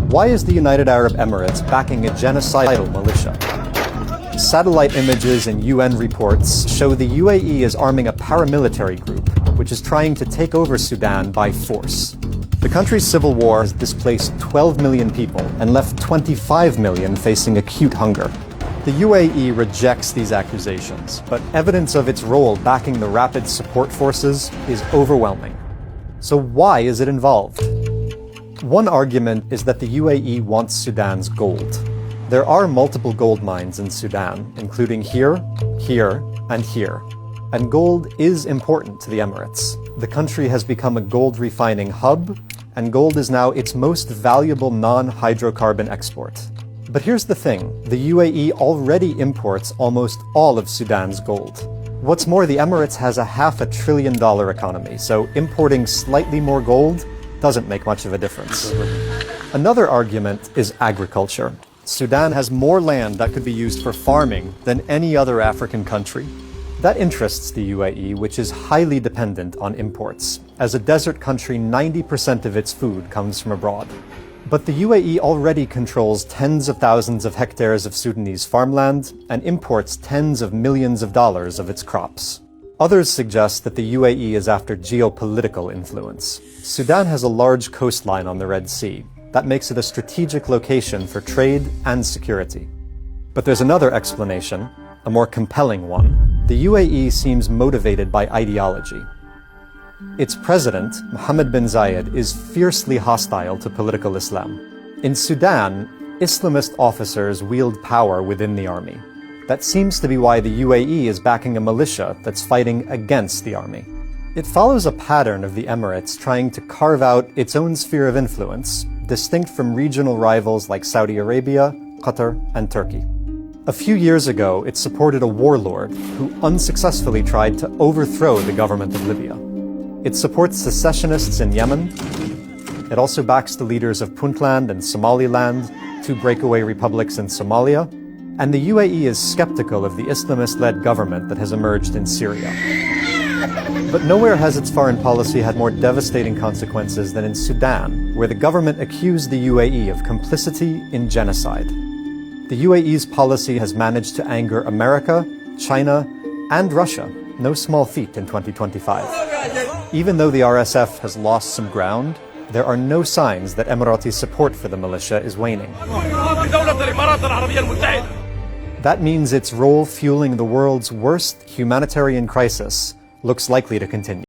Why is the United Arab Emirates backing a genocidal militia? Satellite images and UN reports show the UAE is arming a paramilitary group, which is trying to take over Sudan by force. The country's civil war has displaced 12 million people and left 25 million facing acute hunger. The UAE rejects these accusations, but evidence of its role backing the rapid support forces is overwhelming. So why is it involved? One argument is that the UAE wants Sudan's gold. There are multiple gold mines in Sudan, including here, here, and here. And gold is important to the Emirates. The country has become a gold refining hub, and gold is now its most valuable non-hydrocarbon export. But here's the thing, the UAE already imports almost all of Sudan's gold. What's more, the Emirates has a $500 billion economy, so importing slightly more gold doesn't make much of a difference. Another argument is agriculture. Sudan has more land that could be used for farming than any other African country. That interests the UAE, which is highly dependent on imports. As a desert country, 90% of its food comes from abroad. But the UAE already controls tens of thousands of hectares of Sudanese farmland and imports tens of millions of dollars of its crops. Others suggest that the UAE is after geopolitical influence. Sudan has a large coastline on the Red Sea. That makes it a strategic location for trade and security. But there's another explanation, a more compelling one. The UAE seems motivated by ideology. Its president, Mohammed bin Zayed, is fiercely hostile to political Islam. In Sudan, Islamist officers wield power within the army. That seems to be why the UAE is backing a militia that's fighting against the army. It follows a pattern of the Emirates trying to carve out its own sphere of influence, distinct from regional rivals like Saudi Arabia, Qatar, and Turkey. A few years ago, it supported a warlord who unsuccessfully tried to overthrow the government of Libya. It supports secessionists in Yemen. It also backs the leaders of Puntland and Somaliland, two breakaway republics in Somalia. And the UAE is skeptical of the Islamist-led government that has emerged in Syria. But nowhere has its foreign policy had more devastating consequences than in Sudan, where the government accused the UAE of complicity in genocide. The UAE's policy has managed to anger America, China, and Russia, no small feat in 2025. Even though the RSF has lost some ground, there are no signs that Emirati support for the militia is waning. That means its role fueling the world's worst humanitarian crisis looks likely to continue.